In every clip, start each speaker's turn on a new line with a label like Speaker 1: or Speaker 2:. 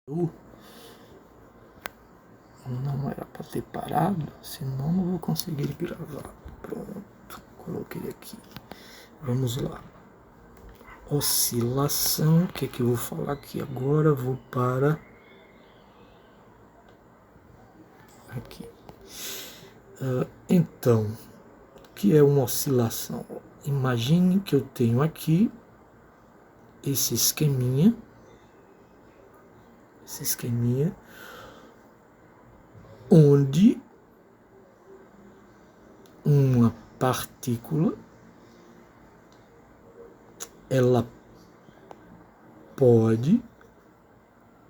Speaker 1: Não era para ter parado, senão não vou conseguir gravar. Pronto, coloquei aqui. Vamos lá. Oscilação, o que é que eu vou falar aqui agora? Vou para aqui. Então, o que é uma oscilação? Imagine que eu tenho aqui esse esqueminha, onde uma partícula ela pode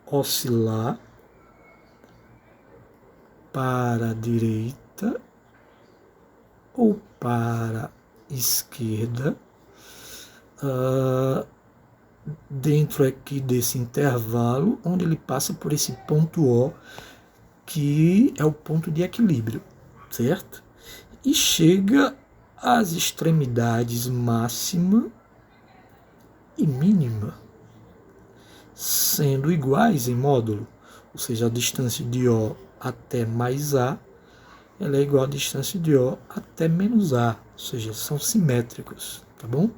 Speaker 1: oscilar para a direita ou para a esquerda, dentro aqui desse intervalo, onde ele passa por esse ponto O, que é o ponto de equilíbrio, certo? E chega às extremidades máxima e mínima, sendo iguais em módulo, ou seja, a distância de O até mais A, ela é igual à distância de O até menos A, ou seja, são simétricos, tá bom?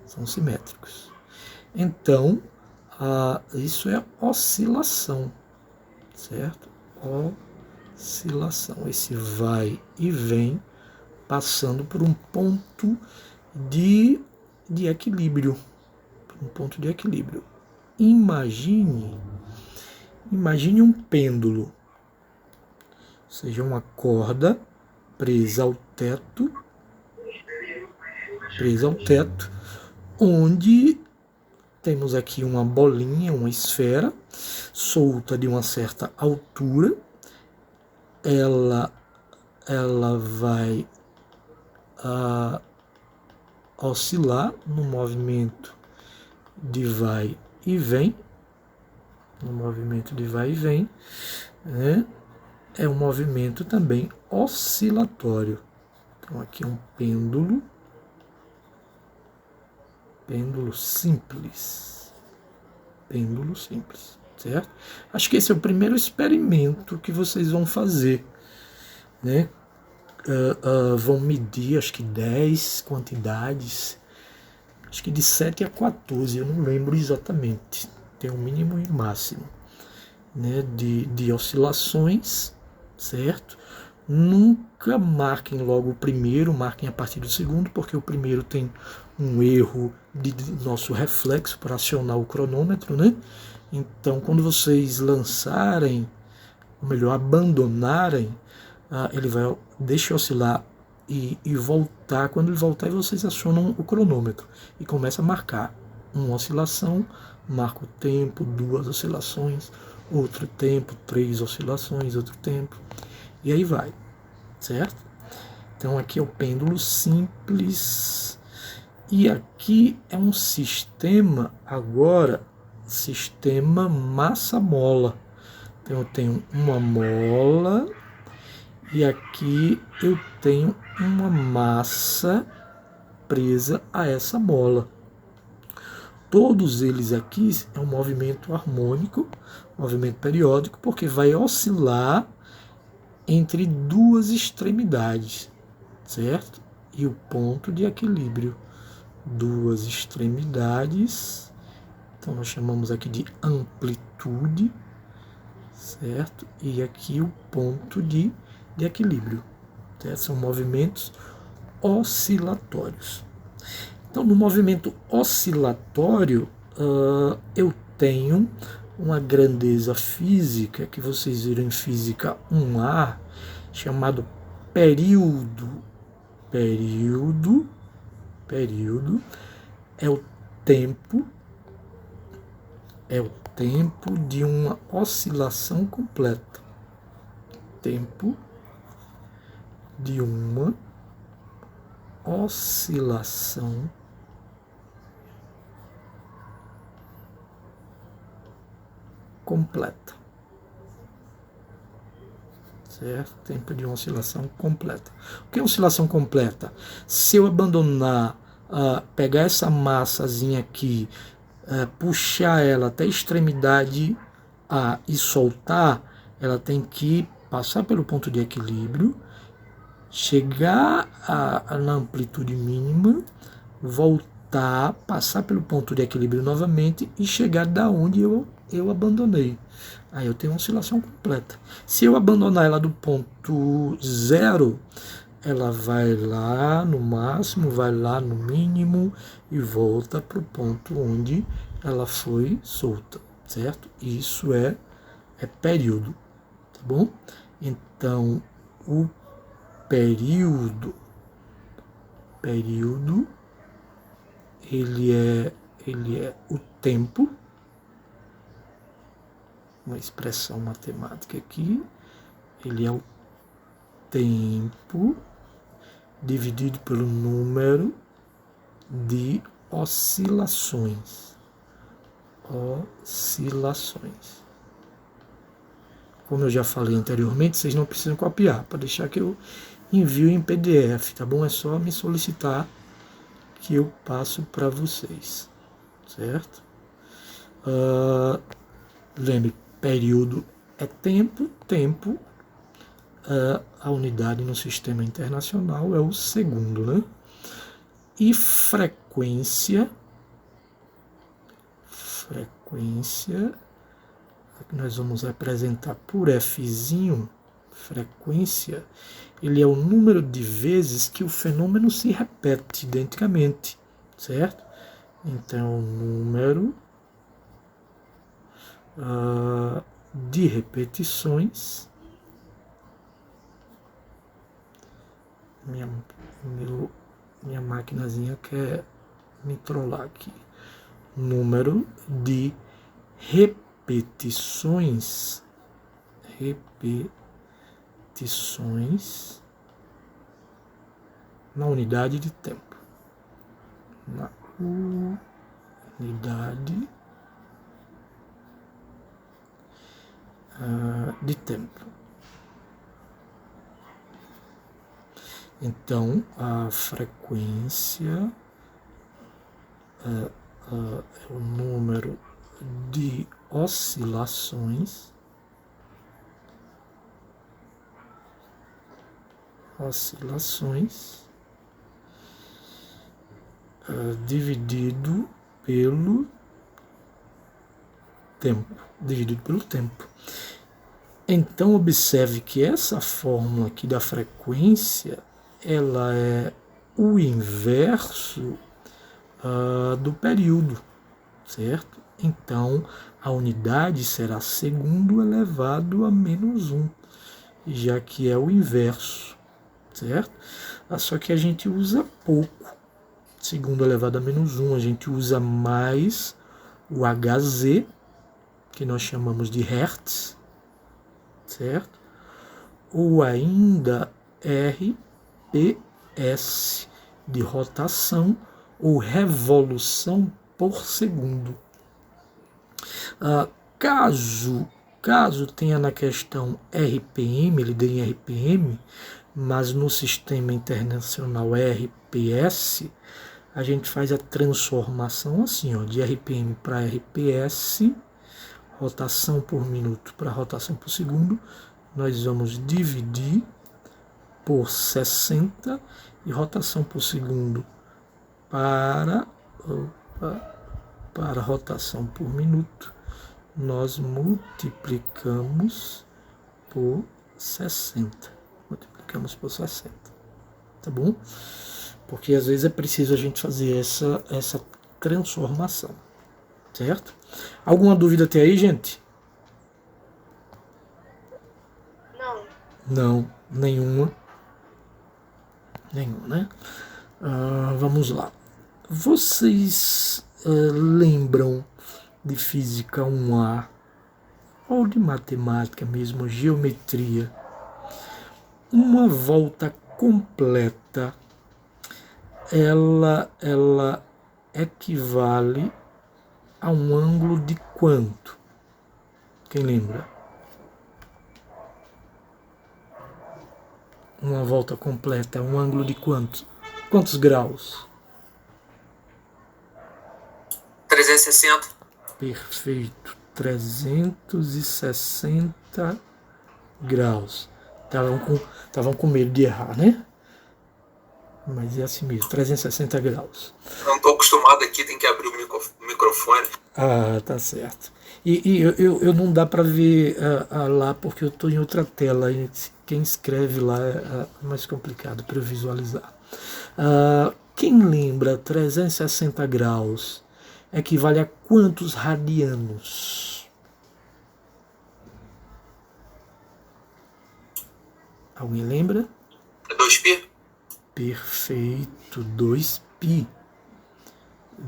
Speaker 1: São simétricos. Então, isso é oscilação, certo? Oscilação, esse vai e vem passando por um ponto de equilíbrio, Imagine um pêndulo, ou seja, uma corda presa ao teto, onde temos aqui uma bolinha, uma esfera, solta de uma certa altura. Ela vai oscilar no movimento de vai e vem. Né? É um movimento também oscilatório. Então aqui é um pêndulo simples, certo? Acho que esse é o primeiro experimento que vocês vão fazer, né? Vão medir, acho que 10 quantidades, acho que de 7 a 14, eu não lembro exatamente, tem um mínimo e máximo, né, de oscilações, certo? Nunca marquem logo o primeiro, marquem a partir do segundo, porque o primeiro tem um erro de nosso reflexo para acionar o cronômetro, né? Então, quando vocês lançarem, ou melhor, abandonarem, ele vai deixar oscilar e voltar. Quando ele voltar, vocês acionam o cronômetro e começa a marcar uma oscilação, marca o tempo, 2 oscilações, outro tempo, 3 oscilações, outro tempo, e aí vai, certo? Então aqui é o pêndulo simples, e aqui é um sistema agora, sistema massa-mola. Então eu tenho uma mola e aqui eu tenho uma massa presa a essa mola. Todos eles aqui é um movimento harmônico, movimento periódico, porque vai oscilar entre duas extremidades, certo? E o ponto de equilíbrio. Duas extremidades, então nós chamamos aqui de amplitude, certo? E aqui o ponto de equilíbrio, certo? São movimentos oscilatórios. Então, no movimento oscilatório, eu tenho uma grandeza física, que vocês viram em física 1A, chamado período. Período é o tempo de uma oscilação completa. Tempo de uma oscilação completa, certo? Tempo de uma oscilação completa. O que é oscilação completa? Se eu abandonar, pegar essa massazinha aqui, puxar ela até a extremidade e soltar, ela tem que passar pelo ponto de equilíbrio, chegar na amplitude mínima, voltar, passar pelo ponto de equilíbrio novamente e chegar da onde eu abandonei. Aí eu tenho uma oscilação completa. Se eu abandonar ela do ponto zero, ela vai lá no máximo, vai lá no mínimo e volta para o ponto onde ela foi solta, certo? Isso é período, tá bom? Então, o período, ele é o tempo, uma expressão matemática aqui, ele é o tempo dividido pelo número de oscilações. Como eu já falei anteriormente, vocês não precisam copiar, para deixar que eu envio em PDF, tá bom? É só me solicitar que eu passo para vocês, certo? Lembre, período é tempo, a unidade no sistema internacional é o segundo, né? E frequência, que nós vamos representar por Fzinho, frequência, ele é o número de vezes que o fenômeno se repete identicamente, certo? Então, o número de repetições, minha maquinazinha quer me trollar aqui, número de repetições na unidade de tempo. Na unidade de tempo. Então, a frequência é o número de oscilações dividido pelo tempo. Então, observe que essa fórmula aqui da frequência, ela é o inverso do período, certo? Então, a unidade será segundo elevado a menos 1, já que é o inverso, certo? Só que a gente usa pouco, segundo elevado a menos 1, a gente usa mais o Hz, que nós chamamos de Hertz, certo? Ou ainda RPS, de rotação ou revolução por segundo. Caso tenha na questão RPM, ele dê em RPM, mas no sistema internacional RPS, a gente faz a transformação assim, de RPM para RPS, rotação por minuto para rotação por segundo, nós vamos dividir por 60 e rotação por segundo para rotação por minuto, nós multiplicamos por 60. Tá bom? Porque às vezes é preciso a gente fazer essa transformação, certo? Alguma dúvida até aí, gente? Não, nenhuma, né? Vamos lá. Vocês lembram de Física 1A ou de matemática mesmo, geometria? Uma volta completa, ela equivale a um ângulo de quanto? Quem lembra? Uma volta completa, um ângulo de quanto? Quantos graus?
Speaker 2: 360.
Speaker 1: Perfeito. 360 graus. Estavam com medo de errar, né? Mas é assim mesmo, 360 graus.
Speaker 2: Não estou acostumado aqui, tem que abrir o microfone.
Speaker 1: Ah, tá certo. E eu não dá para ver lá porque eu estou em outra tela. E quem escreve lá é mais complicado para eu visualizar. Quem lembra 360 graus equivale a quantos radianos? Alguém lembra?
Speaker 2: É 2π?
Speaker 1: Perfeito, 2π.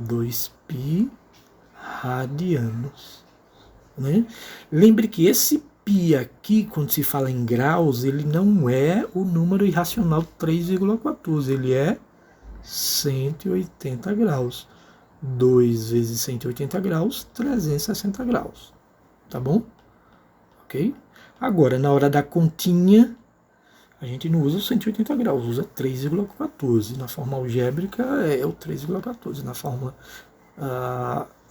Speaker 1: 2π radianos. Né? Lembre que esse π aqui, quando se fala em graus, ele não é o número irracional 3,14, ele é 180 graus. 2 vezes 180 graus, 360 graus. Tá bom? Ok? Agora, na hora da continha, a gente não usa o 180 graus, usa 3,14. Na forma algébrica é o 3,14. Na forma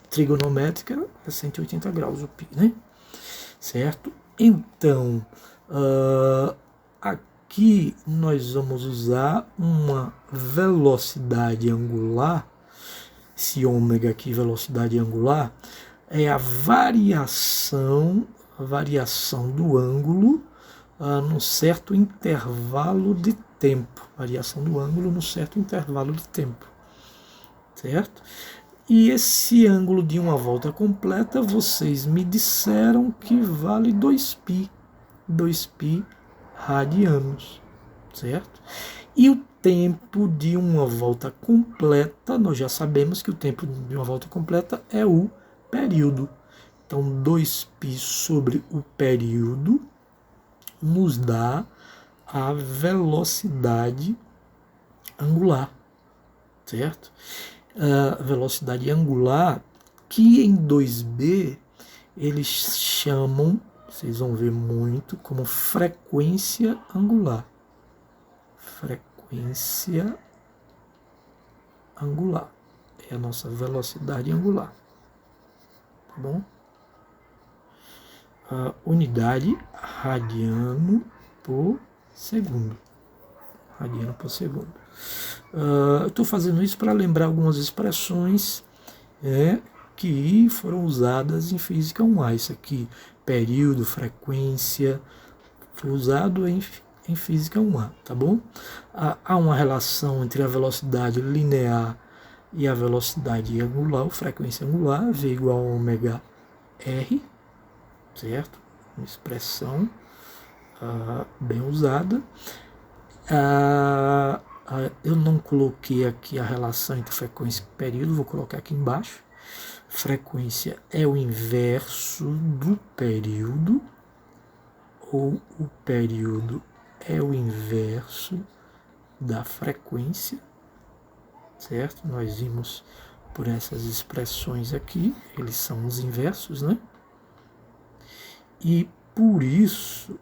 Speaker 1: trigonométrica é 180 graus o π, né? Certo? Então, aqui nós vamos usar uma velocidade angular. Esse ômega aqui, velocidade angular, é a variação do ângulo num certo intervalo de tempo. Variação do ângulo num certo intervalo de tempo. Certo? E esse ângulo de uma volta completa, vocês me disseram que vale 2π. 2π radianos. Certo? E o tempo de uma volta completa, nós já sabemos que o tempo de uma volta completa é o período. Então, 2π sobre o período nos dá a velocidade angular, certo? A velocidade angular, que em 2B eles chamam, vocês vão ver muito, como frequência angular. Frequência angular é a nossa velocidade angular, tá bom? A unidade radiano por segundo. Radiano por segundo. Eu estou fazendo isso para lembrar algumas expressões que foram usadas em Física 1A. Isso aqui, período, frequência, foi usado em Física 1A, tá bom? Há uma relação entre a velocidade linear e a velocidade angular, ou frequência angular, V igual a ômega R, certo? Uma expressão bem usada. Eu não coloquei aqui a relação entre frequência e período, vou colocar aqui embaixo. Frequência é o inverso do período, ou o período é o inverso da frequência, certo? Nós vimos por essas expressões aqui, eles são os inversos, né? E por isso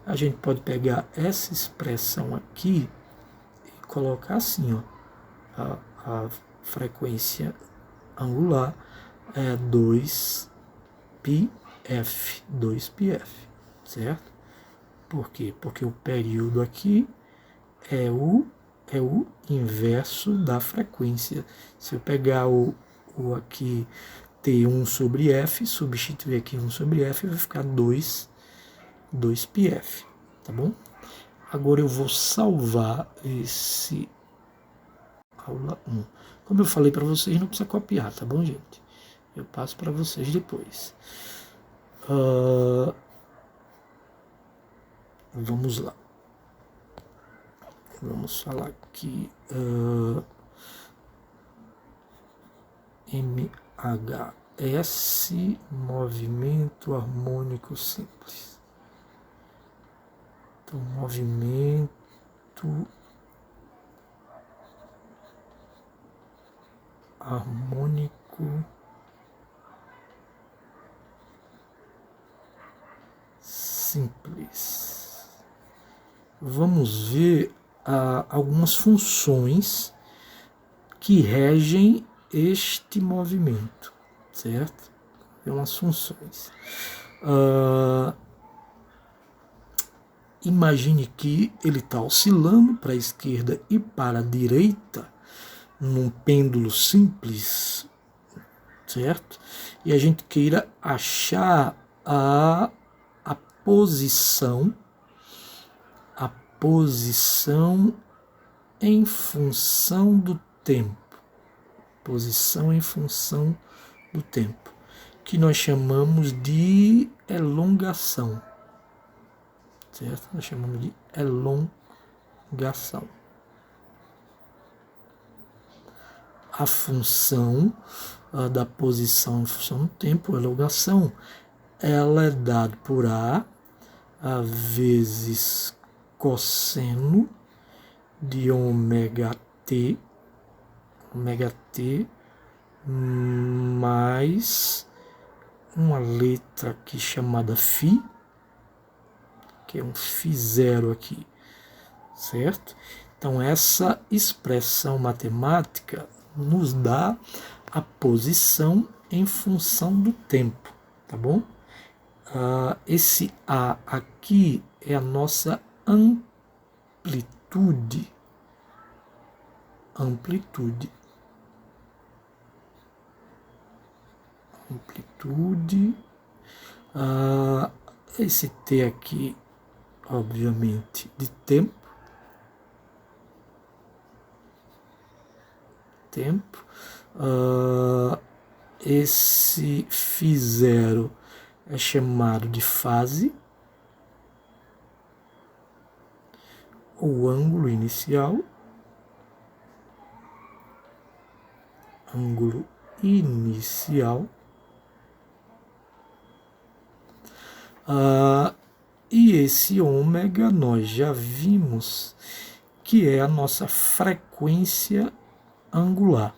Speaker 1: a gente pode pegar essa expressão aqui e colocar assim, ó, a frequência angular é 2πf, certo? Por quê? Porque o período aqui é o inverso da frequência. Se eu pegar o aqui T1 sobre F, substituir aqui 1 sobre F, vai ficar 2πf, tá bom? Agora eu vou salvar esse aula 1. Como eu falei para vocês, não precisa copiar, tá bom, gente? Eu passo para vocês depois. Vamos lá. Vamos falar aqui. MHS, movimento harmônico simples. Então, movimento harmônico simples. Vamos ver algumas funções que regem este movimento. certo? É umas funções. Imagine que ele está oscilando para a esquerda e para a direita num pêndulo simples, certo? E a gente queira achar a posição em função do tempo. Posição em função do tempo, que nós chamamos de elongação, certo? Nós chamamos de elongação. A função da posição em função do tempo, a elongação, ela é dada por A vezes cosseno de ômega t mais uma letra aqui chamada φ, que é um φ0 aqui, certo? Então essa expressão matemática nos dá a posição em função do tempo, tá bom? Esse A aqui é a nossa amplitude. Amplitude. Esse T aqui, obviamente, de tempo. Esse φ0 é chamado de fase, o ângulo inicial. E esse ômega nós já vimos que é a nossa frequência angular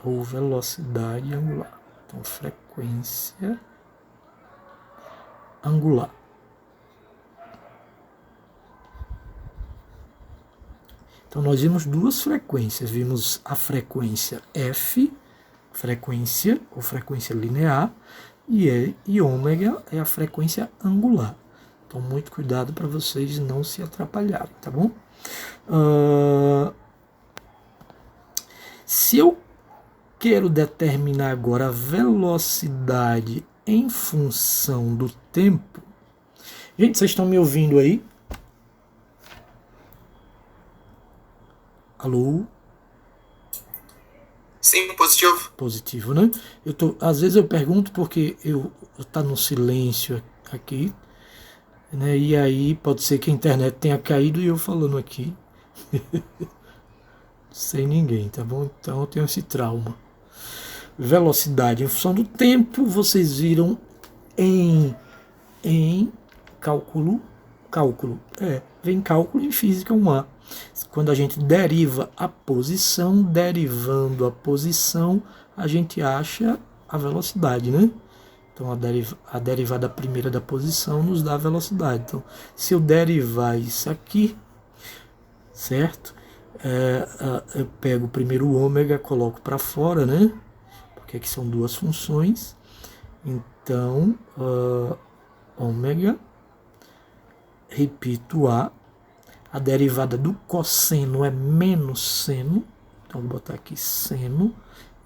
Speaker 1: ou velocidade angular. Então, frequência angular. Então, nós vimos duas frequências. Vimos a frequência F, frequência ou frequência linear, e ômega é a frequência angular. Então, muito cuidado para vocês não se atrapalharem, tá bom? Se eu quero determinar agora a velocidade em função do tempo... Gente, vocês estão me ouvindo aí? Alô?
Speaker 2: Sim, positivo.
Speaker 1: Positivo, né? Às vezes eu pergunto porque tá no silêncio aqui, né? E aí pode ser que a internet tenha caído e eu falando aqui sem ninguém, tá bom? Então eu tenho esse trauma. Velocidade em função do tempo, vocês viram em cálculo, vem cálculo em física 1A. Quando a gente deriva a posição, derivando a posição, a gente acha a velocidade, né? Então a derivada primeira da posição nos dá a velocidade. Então, se eu derivar isso aqui, certo? Eu pego o primeiro ômega, coloco para fora, né? Porque aqui são duas funções. Então, ômega, repito A derivada do cosseno é menos seno, então vou botar aqui seno,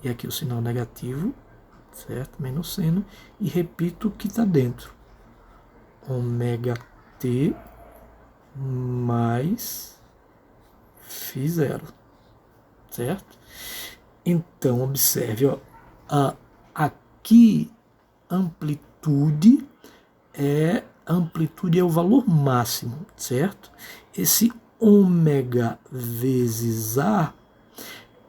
Speaker 1: e aqui o sinal negativo, certo? Menos seno, e repito o que está dentro, ômega t mais φ0, certo? Então, observe, ó, aqui amplitude é o valor máximo, certo? Esse ômega vezes A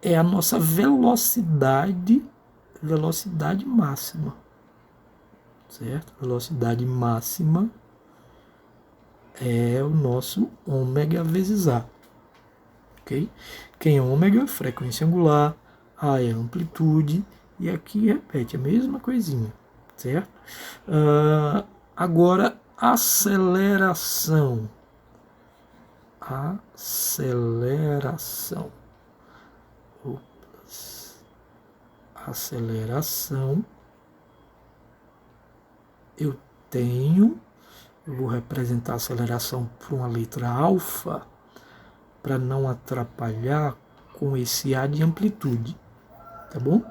Speaker 1: é a nossa velocidade máxima, certo? Velocidade máxima é o nosso ômega vezes A, ok? Quem é ômega? Frequência angular, A é amplitude, e aqui repete a mesma coisinha, certo? Agora, aceleração. aceleração, eu vou representar a aceleração por uma letra alfa, para não atrapalhar com esse A de amplitude, tá bom?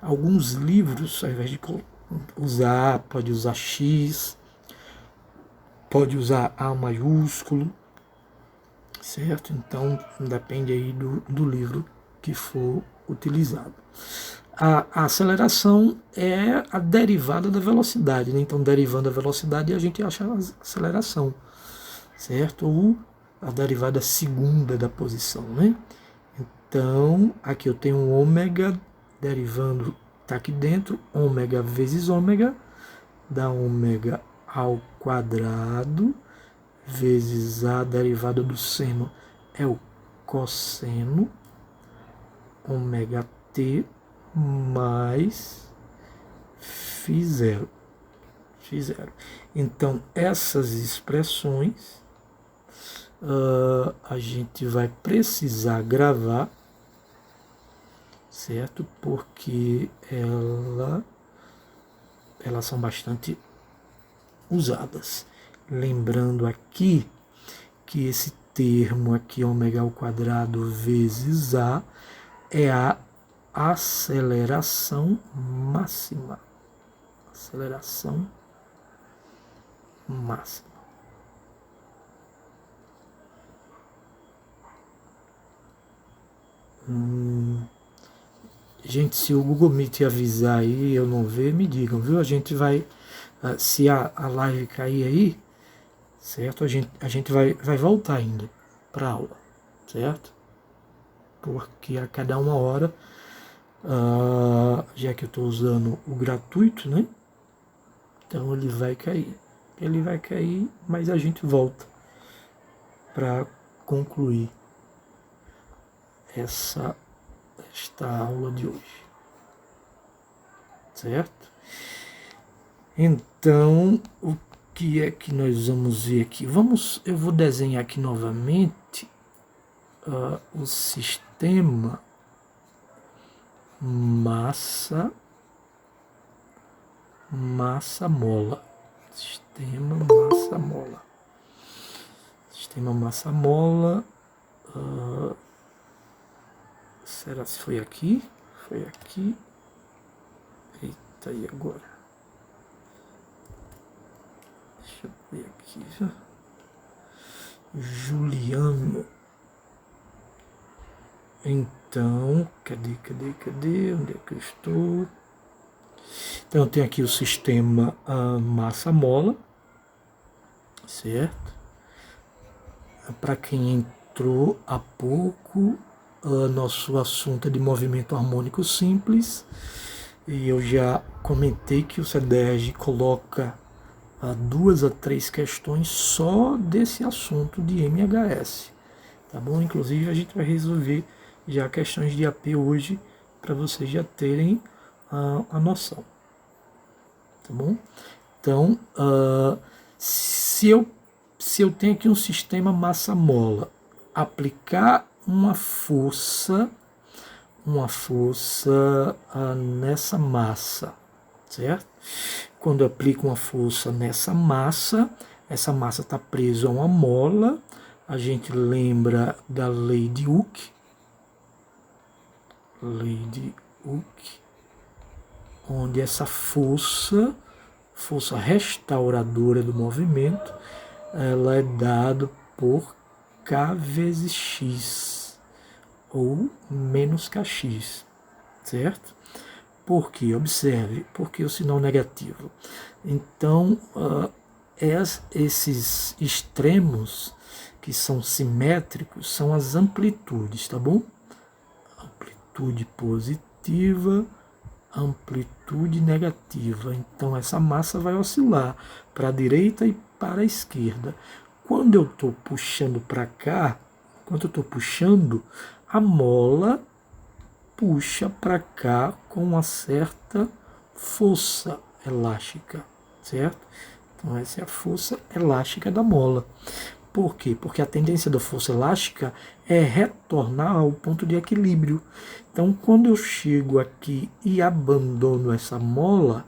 Speaker 1: Alguns livros, ao invés de usar A, pode usar X, pode usar A maiúsculo, certo? Então, depende aí do livro que for utilizado. A aceleração é a derivada da velocidade, né? Então, derivando a velocidade, a gente acha a aceleração, certo? Ou a derivada segunda da posição, né? Então, aqui eu tenho um ômega derivando, está aqui dentro, ômega vezes ômega, dá ômega ao quadrado, vezes a derivada do seno é o cosseno, ômega t mais φ0. Então, essas expressões a gente vai precisar gravar, certo? Porque elas são bastante usadas. Lembrando aqui que esse termo aqui, ômega ao quadrado vezes A, é a aceleração máxima. Aceleração máxima. Gente, se o Google Meet avisar aí, eu não ver, me digam, viu? A gente vai, se a live cair aí, certo? A gente vai voltar ainda para a aula, certo? Porque a cada 1 hora, já que eu estou usando o gratuito, né? Então ele vai cair. Ele vai cair, mas a gente volta para concluir esta aula de hoje, certo? Então, o que é que nós vamos ver aqui? Eu vou desenhar aqui novamente o sistema massa-mola. Sistema massa-mola. Será se foi aqui? Foi aqui. Eita, e agora? Deixa eu ver aqui. Juliano. Então, cadê? Onde é que eu estou? Então, eu tenho aqui o sistema massa-mola, certo? Para quem entrou há pouco, nosso assunto é de movimento harmônico simples, e eu já comentei que o CEDERJ coloca 2 a 3 questões só desse assunto de MHS, tá bom? Inclusive a gente vai resolver já questões de AP hoje, para vocês já terem a noção, tá bom? Então, se eu tenho aqui um sistema massa-mola, aplicar uma força nessa massa, certo? Quando eu aplico uma força nessa massa, essa massa está presa a uma mola. A gente lembra da lei de Hooke, onde essa força restauradora do movimento, ela é dada por K vezes X, ou menos Kx, certo? Por quê? Observe, porque o sinal negativo. Então, esses extremos que são simétricos são as amplitudes, tá bom? Amplitude positiva, amplitude negativa. Então, essa massa vai oscilar para a direita e para a esquerda. Quando eu estou puxando para cá, a mola puxa para cá com uma certa força elástica, certo? Então essa é a força elástica da mola. Por quê? Porque a tendência da força elástica é retornar ao ponto de equilíbrio. Então, quando eu chego aqui e abandono essa mola,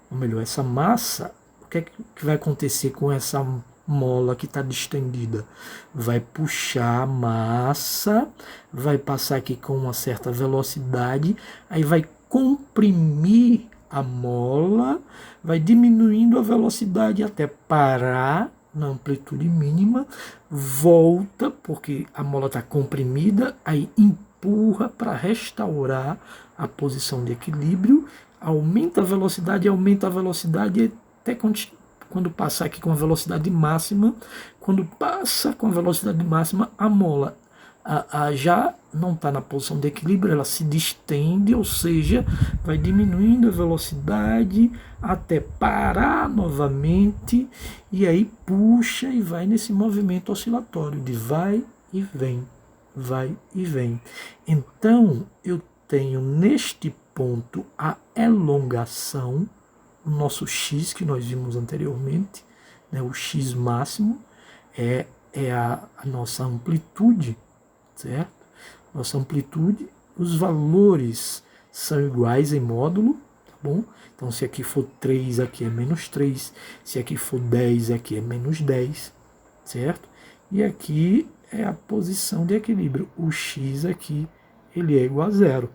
Speaker 1: ou melhor, essa massa, o que é que vai acontecer com essa mola que está distendida? Vai puxar a massa, vai passar aqui com uma certa velocidade, aí vai comprimir a mola, vai diminuindo a velocidade até parar na amplitude mínima, volta, porque a mola está comprimida, aí empurra para restaurar a posição de equilíbrio, aumenta a velocidade até quando passar aqui com a velocidade máxima. Quando passa com a velocidade máxima, a mola já não está na posição de equilíbrio, ela se distende, ou seja, vai diminuindo a velocidade até parar novamente, e aí puxa e vai nesse movimento oscilatório de vai e vem, vai e vem. Então, eu tenho neste ponto a elongação, o nosso x que nós vimos anteriormente, né, o x máximo é a nossa amplitude, certo? Nossa amplitude, os valores são iguais em módulo, tá bom? Então, se aqui for 3, aqui é menos 3, se aqui for 10, aqui é menos 10, certo? E aqui é a posição de equilíbrio, o x aqui, ele é igual a zero,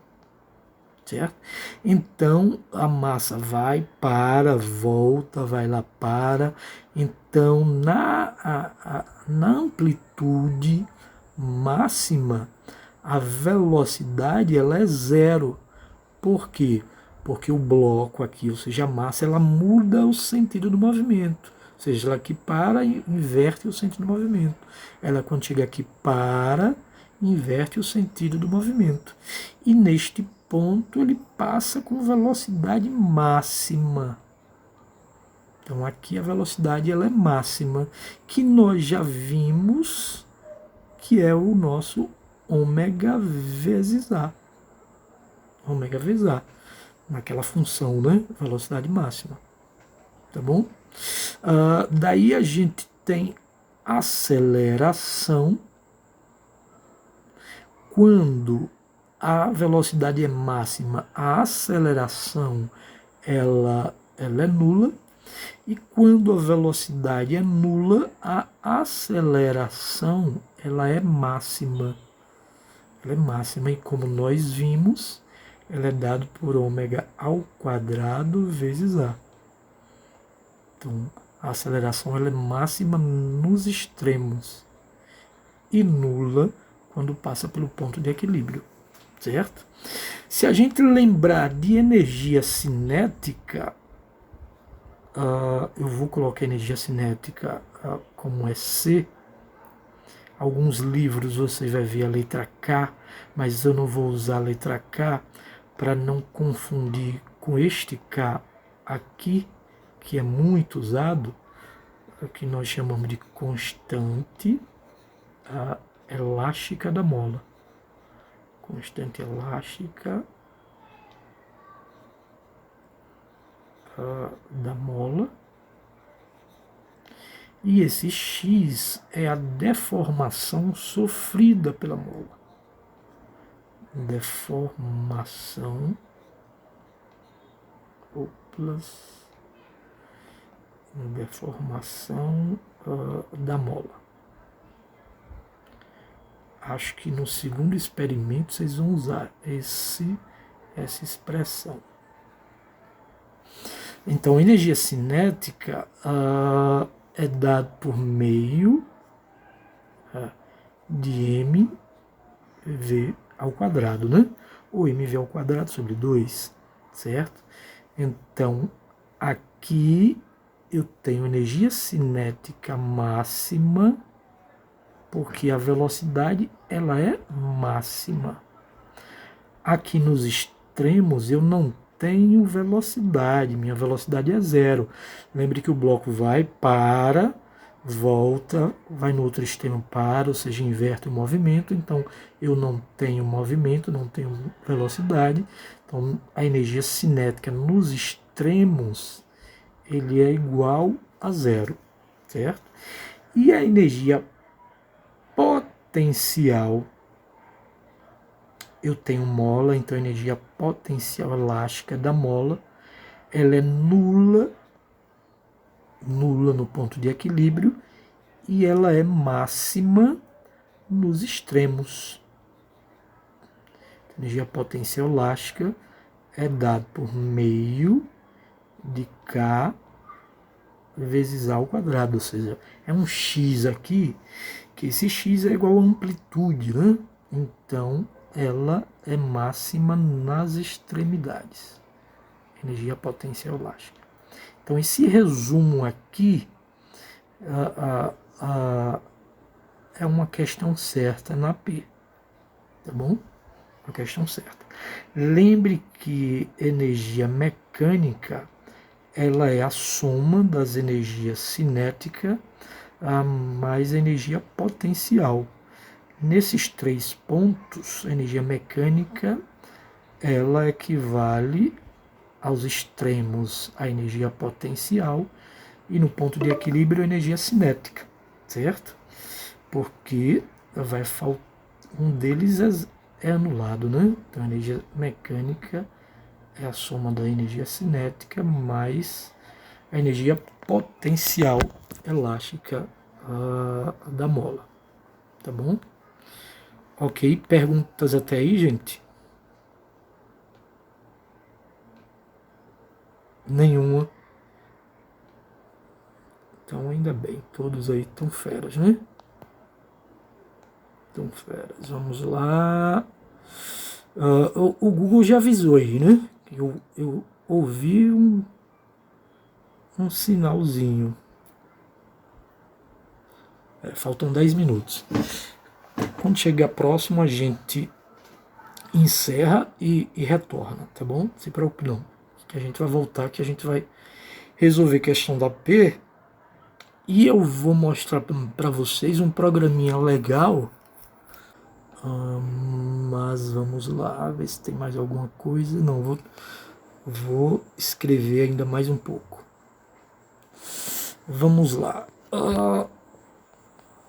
Speaker 1: certo? Então, a massa vai, para, volta, vai lá, para. Então, na amplitude máxima, a velocidade ela é zero. Por quê? Porque o bloco aqui, ou seja, a massa, ela muda o sentido do movimento. Ou seja, ela aqui para e inverte o sentido do movimento. Ela, quando chega aqui, para, inverte o sentido do movimento. E neste ponto, ele passa com velocidade máxima. Então, aqui a velocidade ela é máxima, que nós já vimos que é o nosso ômega vezes A. Ômega vezes A. Naquela função, né? Velocidade máxima. Tá bom? Daí a gente tem aceleração. Quando a velocidade é máxima, a aceleração ela é nula. E quando a velocidade é nula, a aceleração ela é máxima. Ela é máxima e, como nós vimos, ela é dado por ômega ao quadrado vezes A. Então, a aceleração ela é máxima nos extremos e nula quando passa pelo ponto de equilíbrio, certo? Se a gente lembrar de energia cinética, eu vou colocar energia cinética como é C. Alguns livros você vai ver a letra K, mas eu não vou usar a letra K para não confundir com este K aqui, que é muito usado, que nós chamamos de constante elástica da mola. Constante elástica da mola. E esse X é a deformação sofrida pela mola. Deformação da mola. Acho que no segundo experimento vocês vão usar essa expressão. Então, energia cinética é dado por meio de mv ao quadrado, né? Ou mv ao quadrado sobre 2, certo? Então, aqui eu tenho energia cinética máxima, porque a velocidade ela é máxima. Aqui nos extremos eu não tenho velocidade, minha velocidade é zero. Lembre que o bloco vai, para, volta, vai no outro extremo, para, ou seja, inverte o movimento. Então eu não tenho movimento, não tenho velocidade. Então a energia cinética nos extremos ele é igual a zero, certo? E a energia potencial, eu tenho mola, então a energia potencial elástica da mola, ela é nula no ponto de equilíbrio, e ela é máxima nos extremos. A energia potencial elástica é dada por meio de K vezes A ao quadrado, ou seja, é um X aqui, que esse X é igual a amplitude, né? Então, ela é máxima nas extremidades. Energia potencial elástica. Então, esse resumo aqui é uma questão certa na P, tá bom? Uma questão certa. Lembre que energia mecânica, ela é a soma das energias cinética mais energia potencial. Nesses 3 pontos, a energia mecânica, ela equivale aos extremos a energia potencial e no ponto de equilíbrio a energia cinética, certo? Porque vai faltar um deles é anulado, né? Então a energia mecânica é a soma da energia cinética mais a energia potencial elástica da mola, tá bom? Ok, perguntas até aí, gente? Nenhuma. Então ainda bem, todos aí estão feras, né? Estão feras, vamos lá. O Google já avisou aí, né? Eu ouvi um sinalzinho. Faltam 10 minutos. Quando chegar próximo, a gente encerra e retorna, tá bom? Não se preocupe não. Que a gente vai voltar, que a gente vai resolver a questão da P. E eu vou mostrar para vocês um programinha legal. Mas vamos lá, ver se tem mais alguma coisa. Não, vou escrever ainda mais um pouco. Vamos lá.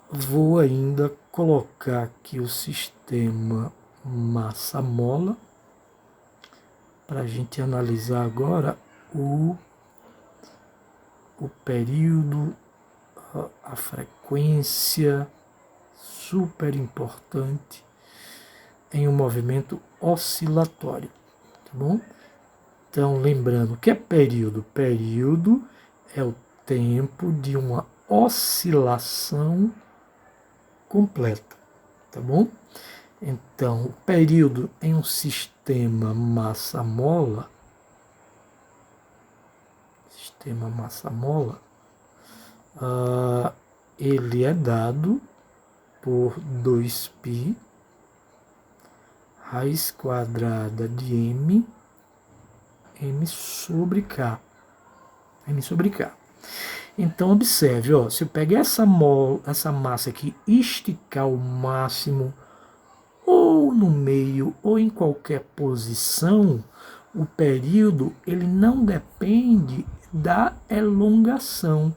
Speaker 1: Vou ainda colocar aqui o sistema massa-mola para a gente analisar agora o período, a frequência, super importante em um movimento oscilatório, tá bom? Então, lembrando que é período. Período é o tempo de uma oscilação completa, tá bom? Então, o período em um sistema massa-mola, ele é dado por 2π raiz quadrada de m sobre K. Então, observe, ó, se eu pegar essa massa aqui, esticar ao máximo, ou no meio, ou em qualquer posição, o período ele não depende da elongação,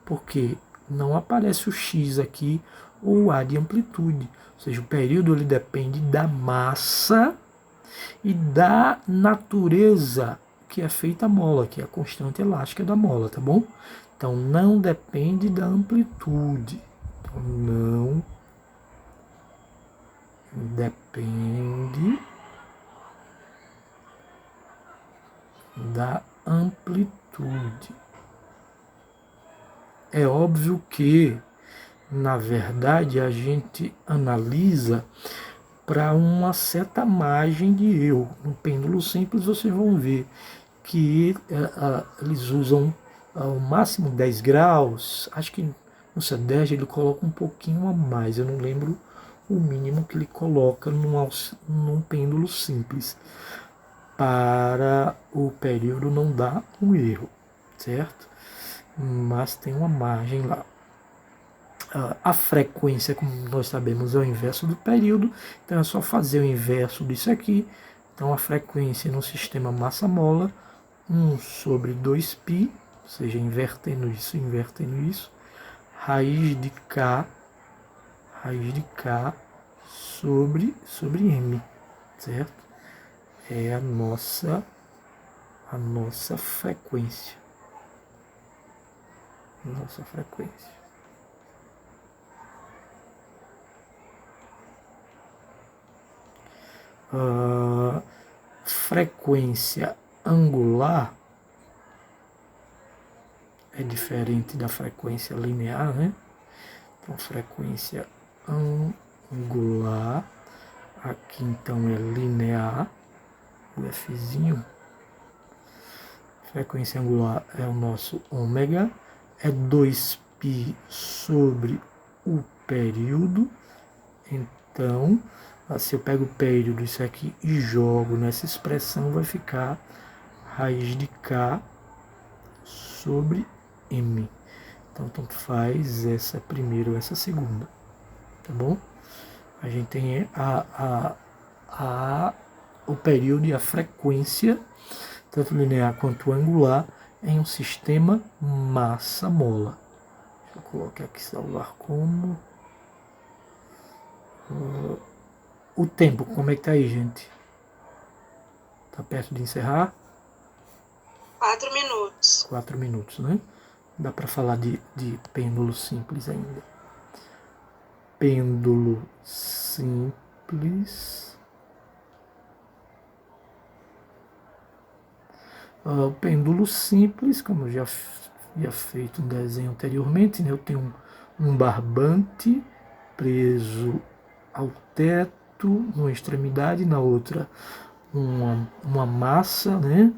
Speaker 1: porque não aparece o x aqui ou o a de amplitude. Ou seja, o período ele depende da massa e da natureza que é feita a mola, que é a constante elástica da mola, tá bom? Então, não depende da amplitude. Então, não depende da amplitude. É óbvio que, na verdade, a gente analisa para uma certa margem de erro. No pêndulo simples, vocês vão ver que eles usam ao máximo 10 graus, acho que no C10 ele coloca um pouquinho a mais, eu não lembro o mínimo que ele coloca num pêndulo simples, para o período não dar um erro, certo? Mas tem uma margem lá. A frequência, como nós sabemos, é o inverso do período, então é só fazer o inverso disso aqui. Então a frequência no sistema massa-mola, 1 sobre 2π, ou seja, invertendo isso, raiz de K sobre M, certo? É a nossa frequência. Nossa frequência. Frequência angular é diferente da frequência linear, né? Então, frequência angular, aqui então é linear, o Fzinho. Frequência angular é o nosso ômega, é 2π sobre o período. Então, se eu pego o período, isso aqui, e jogo nessa expressão, vai ficar raiz de K sobre M. Então, tanto faz essa primeira ou essa segunda, tá bom? A gente tem o período e a frequência, tanto linear quanto angular, em um sistema massa-mola. Deixa eu colocar aqui, salvar como... o tempo, como é que tá aí, gente? Tá perto de encerrar?
Speaker 3: 4 minutos.
Speaker 1: 4 minutos, né? Dá para falar de pêndulo simples ainda. Pêndulo simples. O pêndulo simples, como eu já havia feito um desenho anteriormente, né? Eu tenho um barbante preso ao teto, numa extremidade, na outra uma massa, né?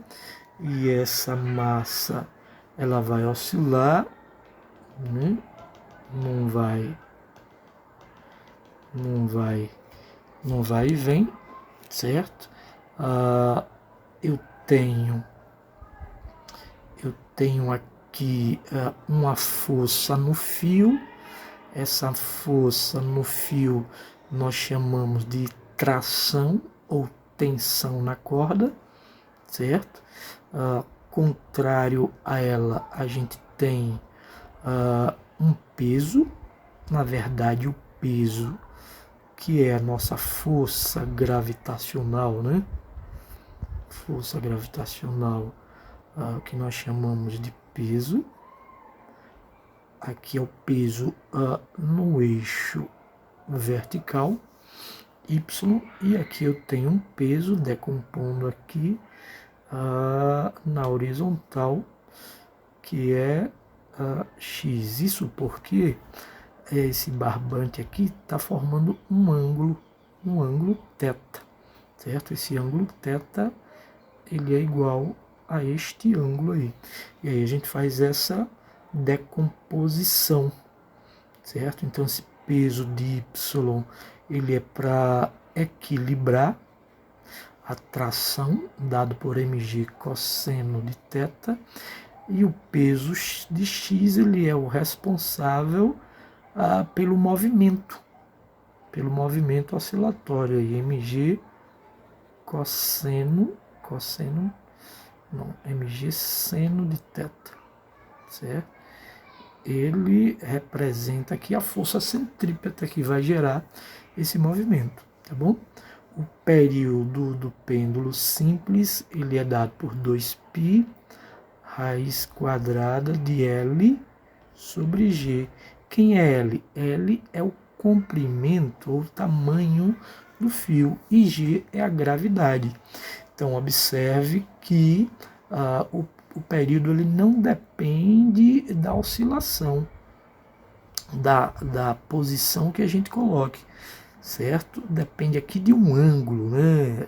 Speaker 1: E essa massa ela vai oscilar, né? não vai e vem, certo? Eu tenho aqui uma força no fio. Essa força no fio nós chamamos de tração ou tensão na corda, certo? Contrário a ela, a gente tem um peso. Na verdade, o peso, que é a nossa força gravitacional, né? Força gravitacional, que nós chamamos de peso. Aqui é o peso no eixo vertical, Y, e aqui eu tenho um peso decompondo aqui na horizontal, que é X. Isso porque esse barbante aqui está formando um ângulo θ, certo? Esse ângulo θ, ele é igual a este ângulo aí. E aí a gente faz essa decomposição, certo? Então esse peso de Y, ele é para equilibrar a tração dado por mg cosseno de θ, e o peso de X, ele é o responsável pelo movimento oscilatório, aí, mg mg seno de θ, certo? Ele representa aqui a força centrípeta que vai gerar esse movimento, tá bom? O período do pêndulo simples, ele é dado por 2π raiz quadrada de L sobre G. Quem é L? L é o comprimento ou tamanho do fio, e G é a gravidade. Então, observe que o período ele não depende da oscilação, da posição que a gente coloque, certo? Depende aqui de um ângulo, né?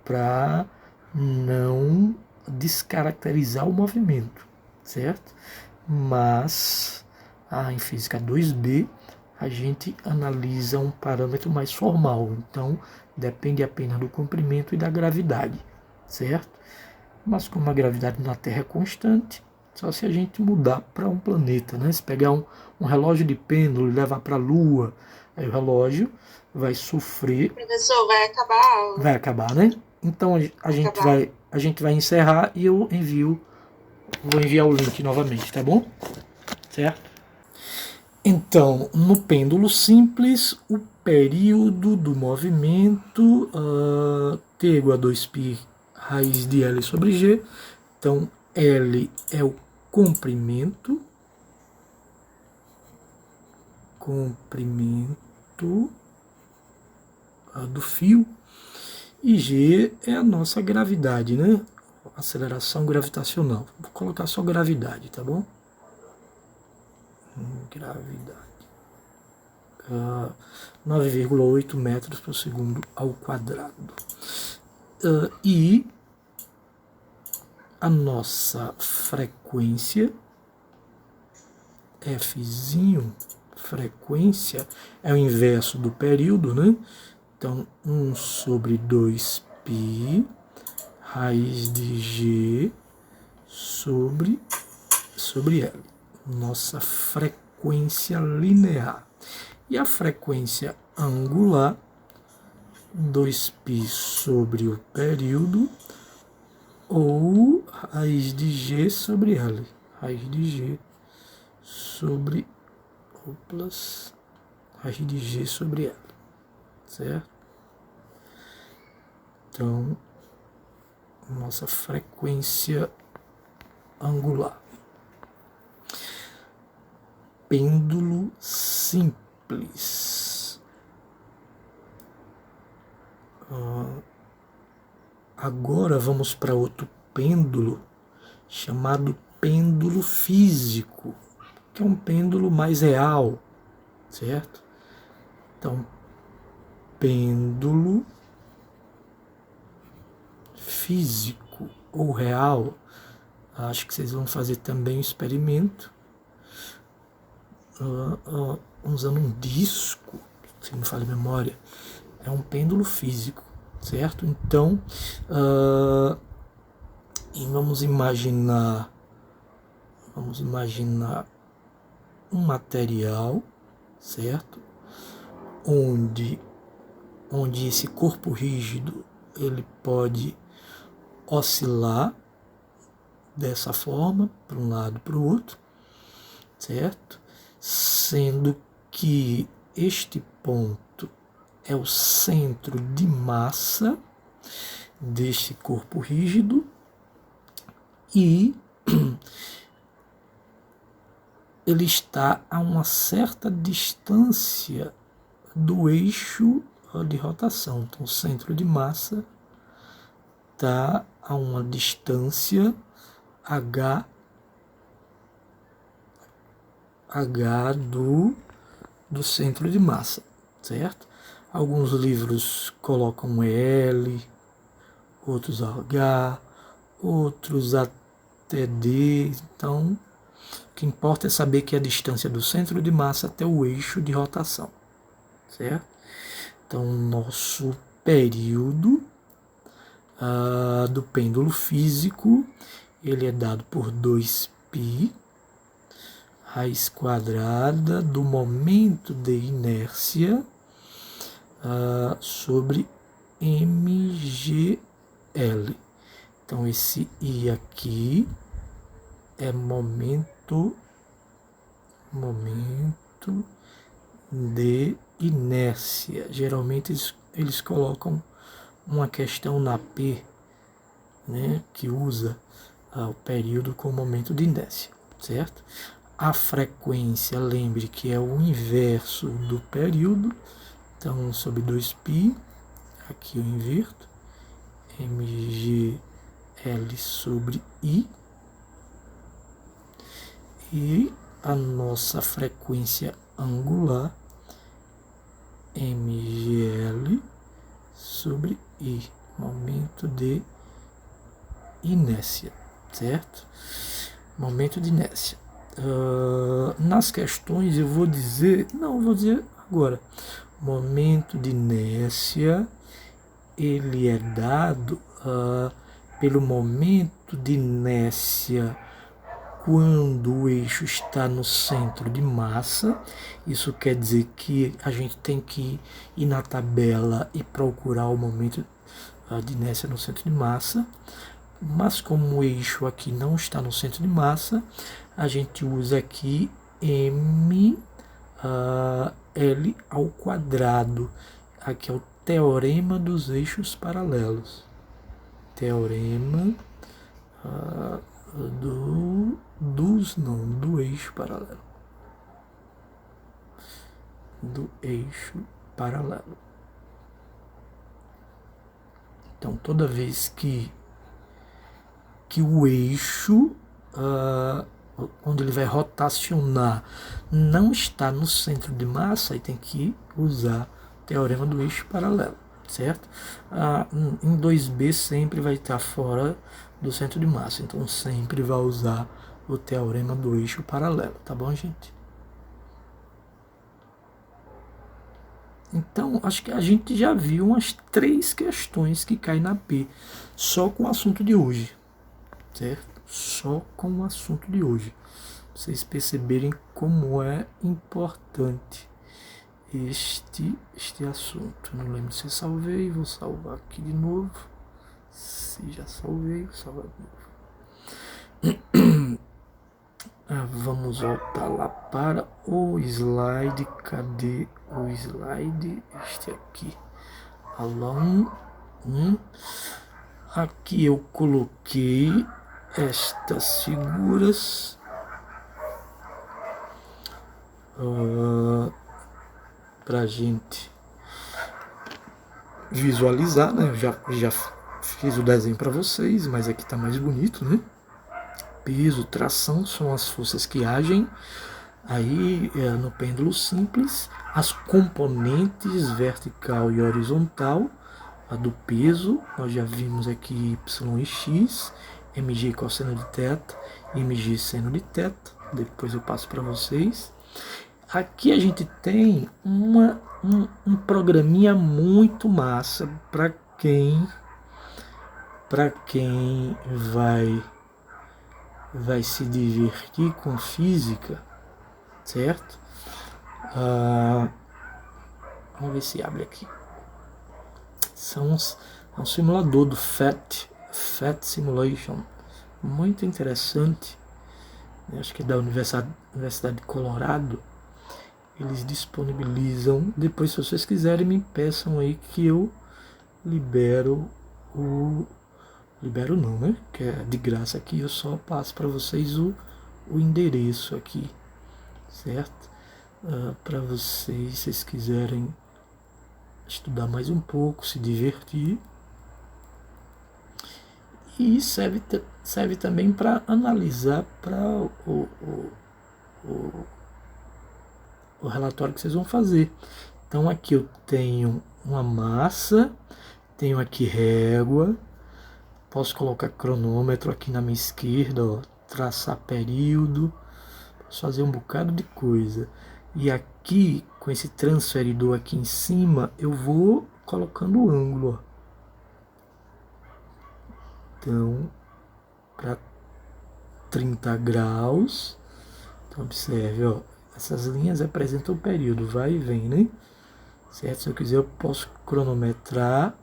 Speaker 1: Para não descaracterizar o movimento, certo? Mas em física 2D a gente analisa um parâmetro mais formal, então depende apenas do comprimento e da gravidade, certo? Mas como a gravidade na Terra é constante, só se a gente mudar para um planeta, né? Se pegar um relógio de pêndulo e levar para a Lua, aí o relógio vai sofrer...
Speaker 3: Professor, vai acabar a aula.
Speaker 1: Vai acabar, né? Então a gente vai encerrar e eu envio Vou enviar o link novamente, tá bom? Certo? Então, no pêndulo simples, o período do movimento T igual a 2π raiz de L sobre G. Então, L é o comprimento do fio, e G é a nossa gravidade, né? Aceleração gravitacional. Vou colocar só gravidade, tá bom? Gravidade. 9,8 metros por segundo ao quadrado. E a nossa frequência, Fzinho, frequência, é o inverso do período, né? Então, 1 sobre 2π raiz de G sobre L. Nossa frequência linear. E a frequência angular, 2π sobre o período, ou raiz de G sobre L. Raiz de G sobre raiz de G sobre L. Certo? Então, nossa frequência angular. Pêndulo simples. Agora vamos para outro pêndulo chamado pêndulo físico, que é um pêndulo mais real, certo? Então, pêndulo físico ou real, acho que vocês vão fazer também um experimento usando um disco, se não falha a memória, é um pêndulo físico, certo? Então, e vamos imaginar um material, certo? Onde esse corpo rígido ele pode oscilar dessa forma, para um lado e para o outro, certo? Sendo que este ponto é o centro de massa deste corpo rígido e ele está a uma certa distância do eixo de rotação. Então, o centro de massa está a uma distância h do centro de massa, certo? Alguns livros colocam L, outros H, outros até D. Então, o que importa é saber que é a distância do centro de massa até o eixo de rotação, certo? Então, nosso período do pêndulo físico, ele é dado por 2π raiz quadrada do momento de inércia sobre mgl. Então, esse I aqui é momento de inércia. Geralmente eles colocam uma questão na P, né, que usa o período com momento de inércia, certo? A frequência, lembre que é o inverso do período, então 1 sobre 2π, aqui eu inverto, mgl sobre I, e a nossa frequência angular, mgl sobre I, momento de inércia, certo? Momento de inércia. Nas questões eu vou dizer agora, momento de inércia, ele é dado pelo momento de inércia quando o eixo está no centro de massa. Isso quer dizer que a gente tem que ir na tabela e procurar o momento de inércia no centro de massa. Mas como o eixo aqui não está no centro de massa, a gente usa aqui mL². Aqui é o teorema dos eixos paralelos. Teorema do eixo paralelo. Do eixo paralelo. Então, toda vez que o eixo, onde ele vai rotacionar, não está no centro de massa, aí tem que usar o teorema do eixo paralelo, certo? Em 2B sempre vai estar fora do centro de massa, então sempre vai usar o teorema do eixo paralelo, tá bom, gente? Então, acho que a gente já viu umas 3 questões que caem na P, só com o assunto de hoje, certo? Só com o assunto de hoje. Vocês perceberem como é importante este assunto. Não lembro se salvei, vou salvar aqui de novo. Se já salvei, vou salvar de novo. Vamos voltar lá para o slide. Cadê o slide? Este aqui. Along. Aqui eu coloquei estas figuras para a gente visualizar, né? Eu já fiz o desenho para vocês, mas aqui está mais bonito, né? Peso, tração são as forças que agem aí no pêndulo simples. As componentes vertical e horizontal, a do peso, nós já vimos aqui y e x, mg cosseno de θ, mg seno de θ, depois eu passo para vocês. Aqui a gente tem um programinha muito massa para quem vai se divertir com física, certo? Vamos ver se abre aqui. É um simulador do FAT Simulation, muito interessante. Acho que é da Universidade de Colorado. Eles disponibilizam. Depois, se vocês quiserem, me peçam aí que eu libero não, né? Que é de graça aqui, eu só passo para vocês o endereço aqui, certo? Para vocês, se vocês quiserem estudar mais um pouco, se divertir. E serve também para analisar para o relatório que vocês vão fazer. Então aqui eu tenho uma massa, tenho aqui régua, posso colocar cronômetro aqui na minha esquerda, ó, traçar período, posso fazer um bocado de coisa. E aqui, com esse transferidor aqui em cima, eu vou colocando o ângulo, ó. Então, para 30 graus, então observe, ó, essas linhas representam o período, vai e vem, né? Certo? Se eu quiser, eu posso cronometrar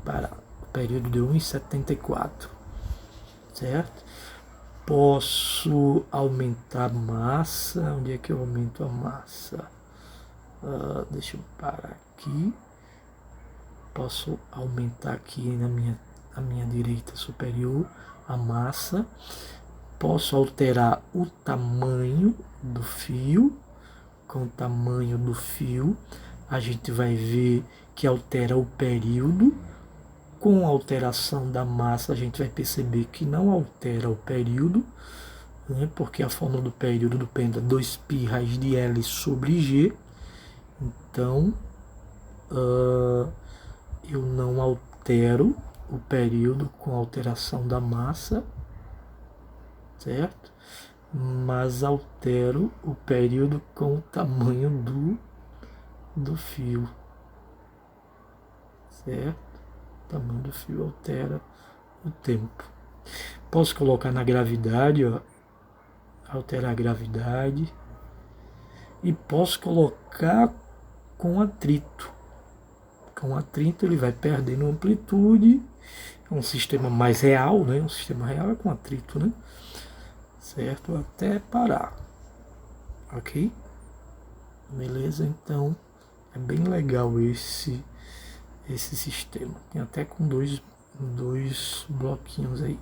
Speaker 1: para o período de 1,74, certo? Posso aumentar a massa. Onde é que eu aumento a massa? Deixa eu parar aqui. Posso aumentar aqui na minha direita superior a massa. Posso alterar o tamanho do fio. Com o tamanho do fio, a gente vai ver que altera o período. Com a alteração da massa, a gente vai perceber que não altera o período, né, porque a fórmula do período do pêndulo é 2π raiz de L sobre G. Então, eu não altero o período com a alteração da massa, certo? Mas altero o período com o tamanho do fio, certo? O tamanho do fio altera o tempo. Posso colocar na gravidade, ó, alterar a gravidade. E posso colocar com atrito. Com atrito ele vai perdendo amplitude É um sistema mais real, né? Um sistema real é com atrito, né? Certo? Até parar. Ok? Beleza? Então, é bem legal esse sistema. Tem até com dois bloquinhos aí.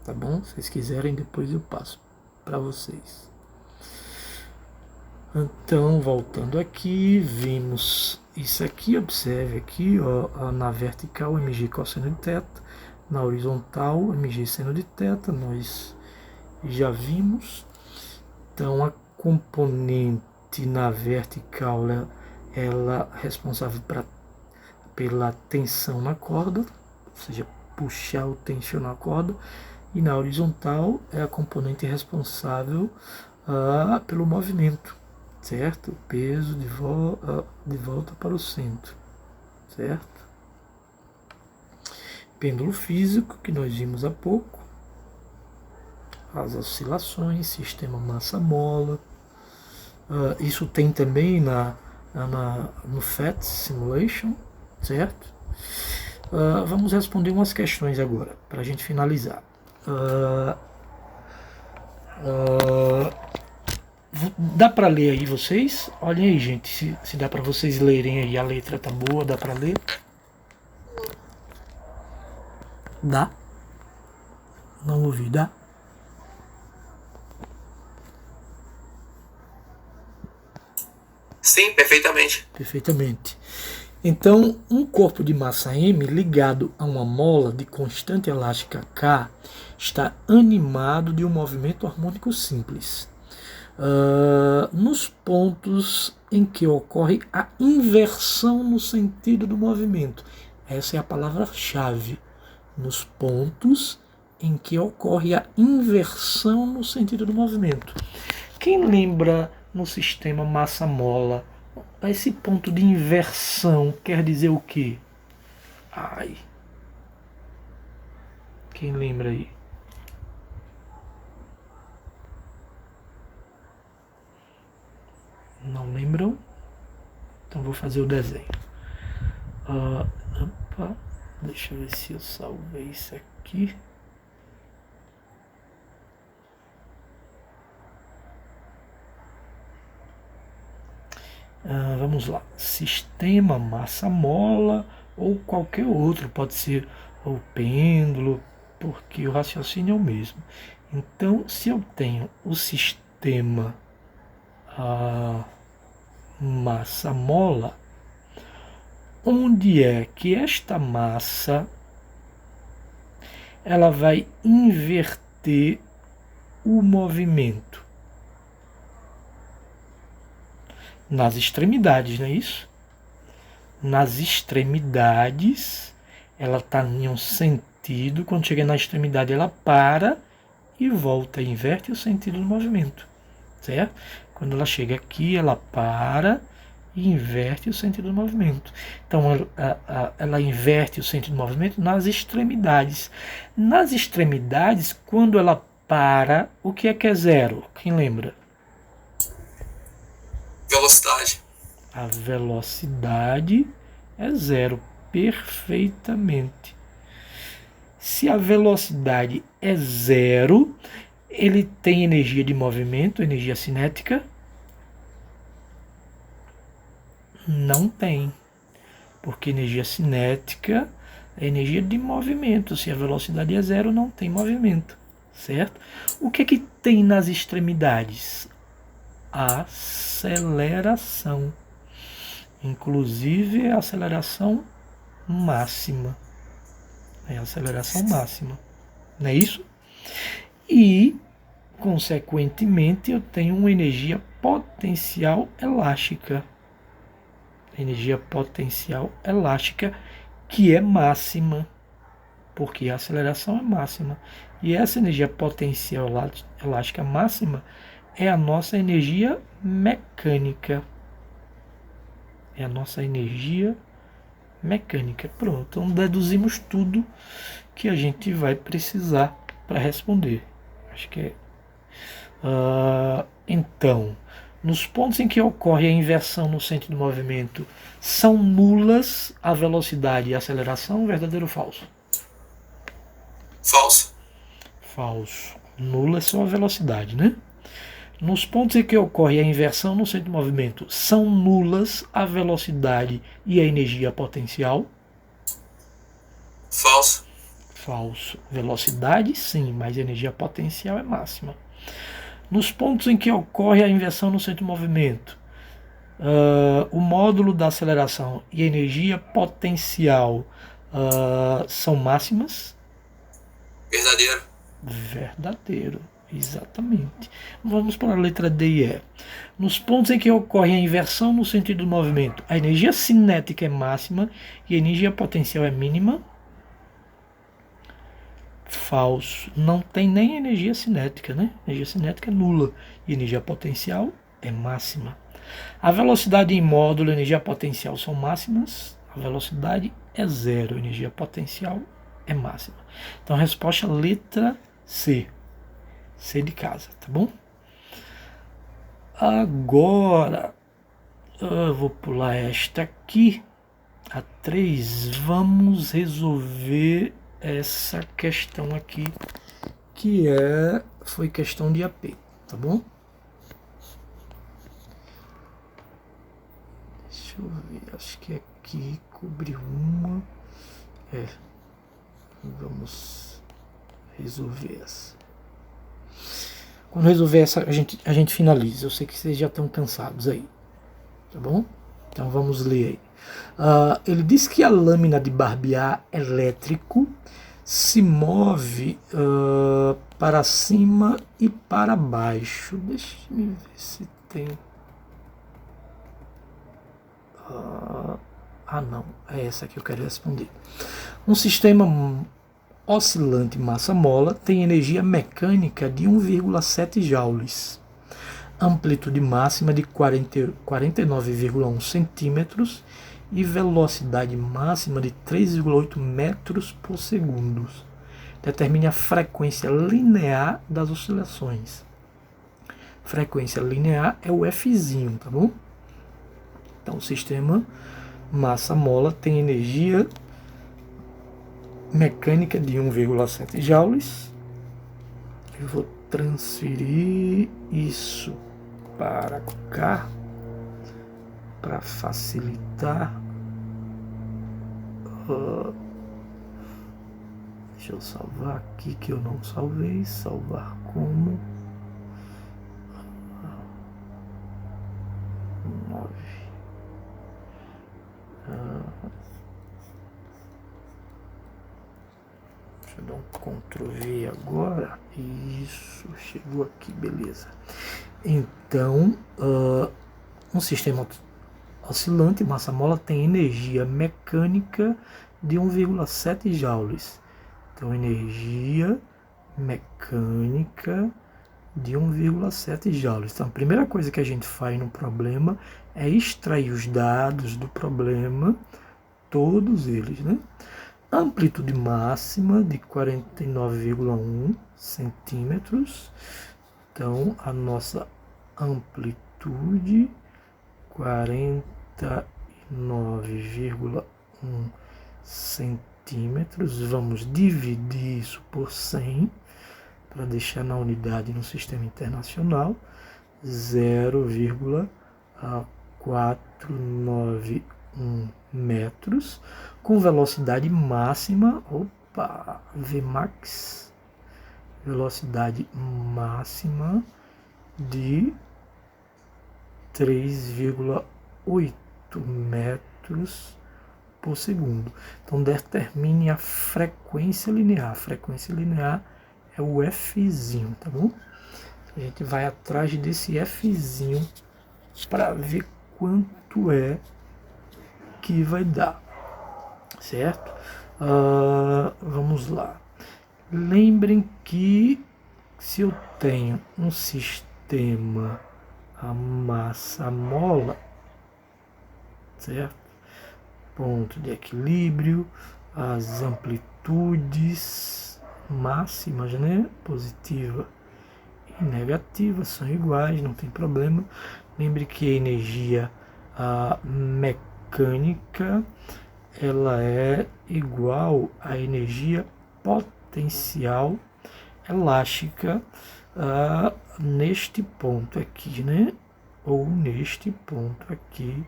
Speaker 1: Tá bom? Se vocês quiserem, depois eu passo para vocês. Então, voltando aqui, vimos isso aqui, observe aqui, ó, na vertical, mg cosseno de θ, na horizontal, mg seno de θ, nós já vimos. Então, a componente na vertical, ela é responsável pela tensão na corda, ou seja, puxar ou tensionar a corda, e na horizontal é a componente responsável pelo movimento, certo? O peso de volta para o centro, certo? Pêndulo físico, que nós vimos há pouco, as oscilações, sistema massa-mola, isso tem também no PhET Simulation, certo? Vamos responder umas questões agora, para a gente finalizar. Dá para ler aí vocês? Olhem aí, gente, se dá para vocês lerem aí, a letra tá boa, dá para ler? Dá? Não ouvi, dá?
Speaker 2: Sim, perfeitamente.
Speaker 1: Perfeitamente. Então, um corpo de massa m ligado a uma mola de constante elástica K está animado de um movimento harmônico simples. Nos pontos em que ocorre a inversão no sentido do movimento. Essa é a palavra-chave. Nos pontos em que ocorre a inversão no sentido do movimento. Quem lembra no sistema massa-mola, esse ponto de inversão quer dizer o quê? Ai. Quem lembra aí? Não lembram? Então vou fazer o desenho. Deixa eu ver se eu salvei isso aqui. Vamos lá. Sistema massa-mola ou qualquer outro. Pode ser o pêndulo, porque o raciocínio é o mesmo. Então, se eu tenho o sistema massa-mola, onde é que esta massa ela vai inverter o movimento? Nas extremidades, não é isso? Nas extremidades, ela está em um sentido, quando chega na extremidade ela para e volta, inverte o sentido do movimento, certo? Quando ela chega aqui, ela para e inverte o sentido do movimento. Então, ela inverte o sentido do movimento nas extremidades. Nas extremidades, quando ela para, o que é zero? Quem lembra?
Speaker 2: Velocidade.
Speaker 1: A velocidade é zero, perfeitamente. Se a velocidade é zero, ele tem energia de movimento, energia cinética? Não tem, porque energia cinética é energia de movimento. Se a velocidade é zero, não tem movimento, certo? O que tem nas extremidades? A aceleração, inclusive a aceleração máxima. É a aceleração máxima, não é isso? E, consequentemente, eu tenho uma energia potencial elástica. Energia potencial elástica que é máxima, porque a aceleração é máxima. E essa energia potencial elástica máxima é a nossa energia mecânica. É a nossa energia mecânica. Pronto, então deduzimos tudo que a gente vai precisar para responder. Acho que é. Então, nos pontos em que ocorre a inversão no sentido do movimento, são nulas a velocidade e a aceleração, verdadeiro ou falso?
Speaker 2: Falso.
Speaker 1: Falso. Nula é só a velocidade, né? Nos pontos em que ocorre a inversão no centro de movimento, são nulas a velocidade e a energia potencial?
Speaker 2: Falso.
Speaker 1: Falso. Velocidade, sim, mas energia potencial é máxima. Nos pontos em que ocorre a inversão no centro de movimento, o módulo da aceleração e a energia potencial são máximas?
Speaker 2: Verdadeiro.
Speaker 1: Verdadeiro, exatamente. Vamos para a letra D e E. Nos pontos em que ocorre a inversão no sentido do movimento, a energia cinética é máxima e a energia potencial é mínima? Falso. Não tem nem energia cinética, né? Energia cinética é nula e energia potencial é máxima. A velocidade em módulo e energia potencial são máximas. A velocidade é zero, a energia potencial é máxima. Então a resposta letra C. C de casa, tá bom? Agora, eu vou pular esta aqui, a 3. Vamos resolver essa questão aqui, que foi questão de AP, tá bom? Deixa eu ver, acho que aqui cobriu uma. Vamos resolver essa. Quando resolver essa, a gente finaliza. Eu sei que vocês já estão cansados aí, tá bom? Então vamos ler aí. Ele diz que a lâmina de barbear elétrico se move para cima e para baixo. Deixa eu ver se tem. Não, é essa que eu quero responder. Um sistema oscilante massa-mola tem energia mecânica de 1,7 joules, amplitude máxima de 49,1 centímetros e velocidade máxima de 3,8 metros por segundo. Determine a frequência linear das oscilações. Frequência linear é o Fzinho, tá bom? Então, o sistema massa-mola tem energia mecânica de 1,7 joules. Eu vou transferir isso para cá para facilitar. Deixa eu salvar aqui que eu não salvei. Salvar como 9. Deixa eu dar um Ctrl V agora. Isso, chegou aqui, beleza. Então, um sistema oscilante massa-mola tem energia mecânica de 1,7 joules. Então, energia mecânica de 1,7 joules. Então, a primeira coisa que a gente faz no problema é extrair os dados do problema, todos eles, né? Amplitude máxima de 49,1 centímetros. Então, a nossa amplitude 49,1 centímetros. Vamos dividir isso por 100 para deixar na unidade no sistema internacional. 0,491 metros, com velocidade máxima, Vmax, velocidade máxima de 3,8 metros por segundo. Então determine a frequência linear. A frequência linear é o Fzinho, tá bom? A gente vai atrás desse Fzinho para ver quanto é que vai dar, certo? Vamos lá. Lembrem que se eu tenho um sistema a massa-mola, certo? Ponto de equilíbrio, as amplitudes máximas, né? Positiva e negativa são iguais, não tem problema. Lembre que a energia mecânica ela é igual à energia potencial elástica neste ponto aqui, né? Ou neste ponto aqui,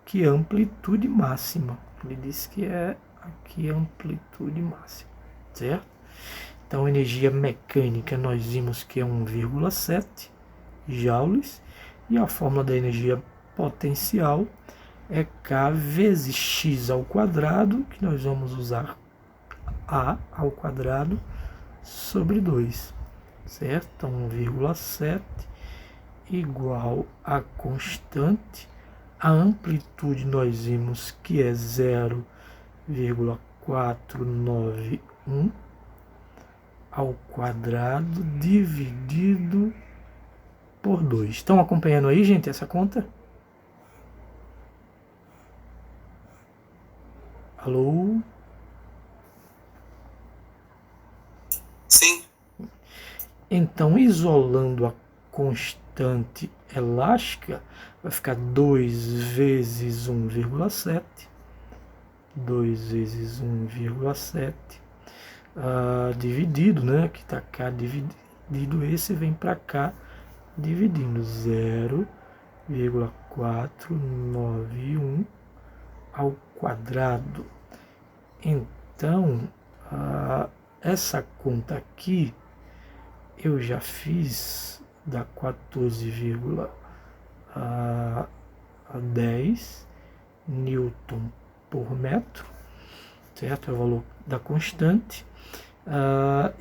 Speaker 1: que é amplitude máxima. Ele disse que é aqui amplitude máxima, certo? Então, energia mecânica, nós vimos que é 1,7 joules, e a fórmula da energia potencial é K vezes x ao quadrado, que nós vamos usar A ao quadrado sobre 2, certo? Então, 1,7 igual a constante. A amplitude nós vimos que é 0,491 ao quadrado dividido por 2. Estão acompanhando aí, gente, essa conta? Alô?
Speaker 2: Sim.
Speaker 1: Então, isolando a constante elástica, vai ficar 2 vezes 1,7. 2 vezes 1,7 dividido, né? Aqui está cá dividido, esse vem para cá dividindo 0,491 ao quadrado. Então, essa conta aqui eu já fiz, dá 14,10 newton por metro, certo? É o valor da constante.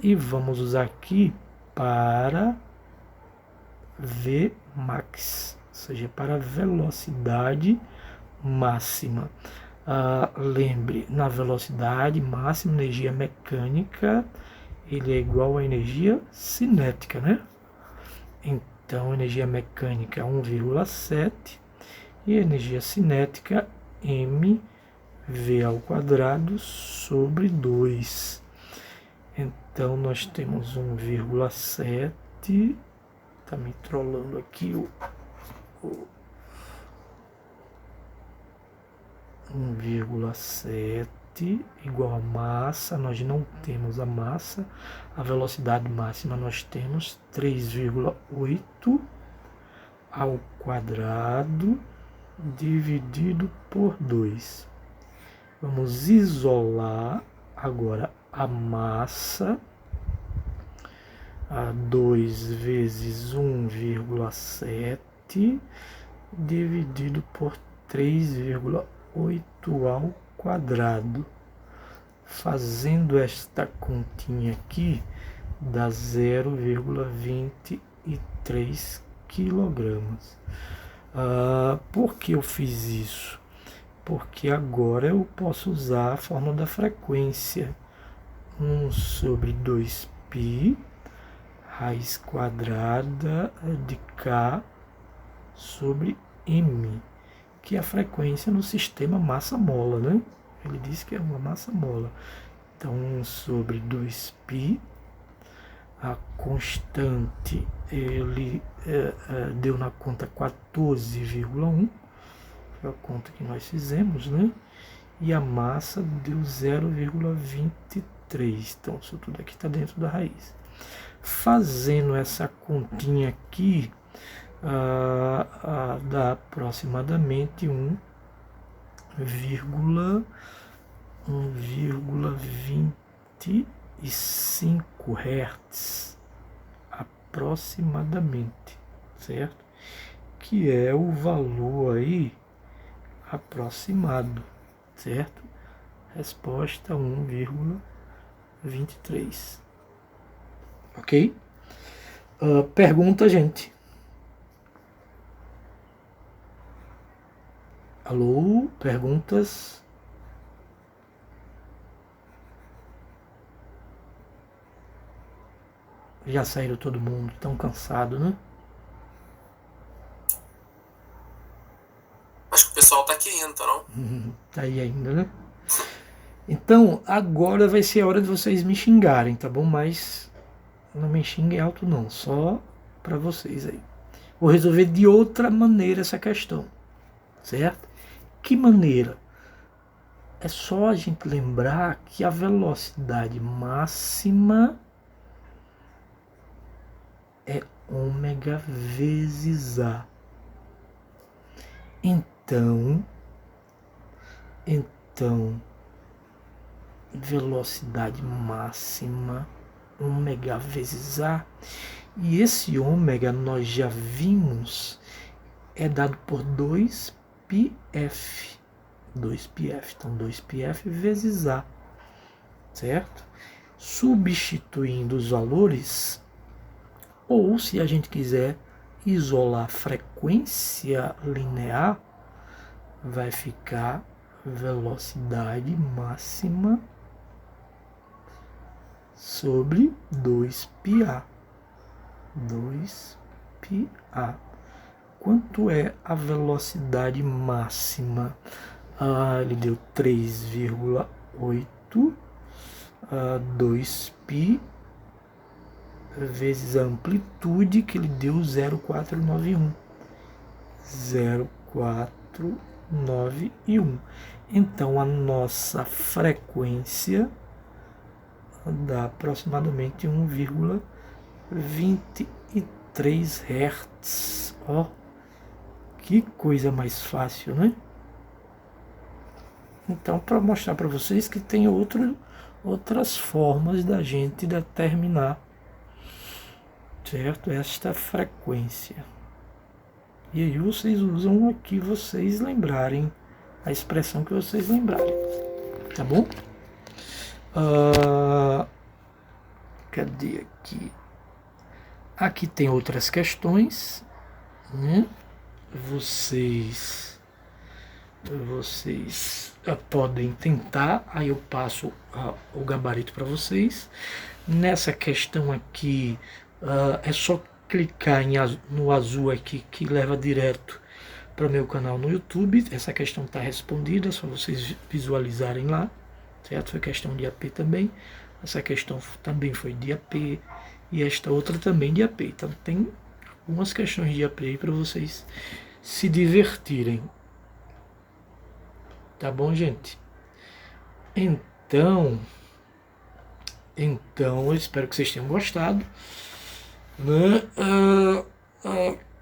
Speaker 1: E vamos usar aqui para Vmax, ou seja, para velocidade máxima. Lembre, na velocidade máxima, energia mecânica, ele é igual à energia cinética, né? Então, energia mecânica 1,7 e energia cinética mv ao quadrado sobre 2. Então, nós temos 1,7, tá me trolando aqui o 1,7 igual a massa, nós não temos a massa, a velocidade máxima nós temos 3,8 ao quadrado dividido por 2. Vamos isolar agora a massa, 2 vezes 1,7 dividido por 3,8 ao quadrado. Fazendo esta continha aqui, dá 0,23 quilogramas. Por que eu fiz isso? Porque agora eu posso usar a fórmula da frequência. 1 sobre 2π, raiz quadrada de K sobre M, que é a frequência no sistema massa-mola, né? Ele disse que é uma massa-mola. Então, 1 sobre 2π, a constante, ele deu na conta 14,1, foi a conta que nós fizemos, né? E a massa deu 0,23. Então, isso tudo aqui está dentro da raiz. Fazendo essa continha aqui, dá aproximadamente 1,25 Hz, aproximadamente, certo? Que é o valor aí aproximado, certo? Resposta 1,23. Ok? Pergunta, gente. Alô? Perguntas? Já saíram todo mundo, tão cansado, né?
Speaker 2: Acho que o pessoal tá aqui ainda, tá não?
Speaker 1: Tá aí ainda, né? Então, agora vai ser a hora de vocês me xingarem, tá bom? Mas não me xinguem alto não, só para vocês aí. Vou resolver de outra maneira essa questão, certo? Que maneira? é só a gente lembrar que a velocidade máxima é ômega vezes A. Então, velocidade máxima, ômega vezes A. E esse ômega nós já vimos, é dado por 2πf. 2πf, então 2πf vezes A, certo? Substituindo os valores, ou se a gente quiser isolar a frequência linear, vai ficar velocidade máxima sobre 2πa. 2πa. Quanto é a velocidade máxima? Ele deu 3,8 2π vezes a amplitude, que ele deu 0,491. 0,491. Então a nossa frequência dá aproximadamente 1,23 Hz. Ó, que coisa mais fácil, né? Então, para mostrar para vocês que tem outras formas da gente determinar, certo? Esta frequência. E aí vocês usam aqui, vocês lembrarem a expressão que vocês lembrarem, tá bom? Cadê aqui? Aqui tem outras questões, né? Vocês podem tentar, aí eu passo o gabarito para vocês. Nessa questão aqui, é só clicar no azul aqui, que leva direto para o meu canal no YouTube. Essa questão está respondida, é só vocês visualizarem lá, certo? Foi questão de AP também. Essa questão também foi de AP, e esta outra também de AP. Então tem algumas questões de AP aí para vocês se divertirem. Tá bom, gente? Então, eu espero que vocês tenham gostado, né?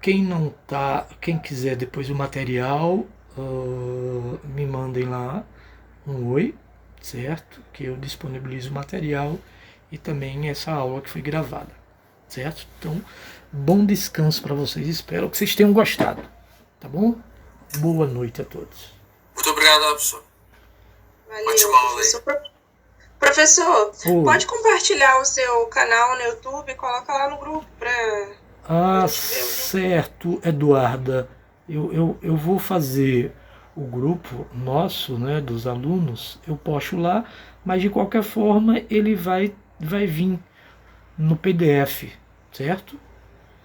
Speaker 1: Quem quiser depois o material, me mandem lá um oi, certo? Que eu disponibilizo o material e também essa aula que foi gravada, certo? Então, bom descanso para vocês. Espero que vocês tenham gostado, tá bom? Boa noite a todos.
Speaker 2: Muito obrigado, professor.
Speaker 3: Valeu,
Speaker 2: Ótima aula aí.
Speaker 3: Professor,
Speaker 1: Oi.
Speaker 3: pode compartilhar o seu canal no YouTube e coloca lá no grupo para
Speaker 1: certo, Eduarda. Eu vou fazer o grupo nosso, né, dos alunos, eu posto lá, mas de qualquer forma ele vai vir no PDF, certo?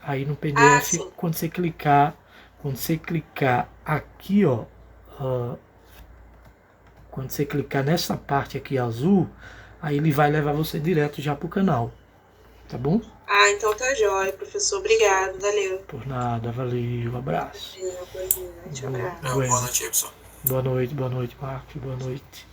Speaker 1: Aí no PDF, quando você clicar aqui, ó, quando você clicar nessa parte aqui azul, aí ele vai levar você direto já pro canal, tá bom?
Speaker 3: Então tá jóia, professor. Obrigado, valeu.
Speaker 1: Por nada, valeu, abraço.
Speaker 3: Boa noite, abraço.
Speaker 2: Boa noite, professor.
Speaker 1: Boa noite, Marcos, boa noite.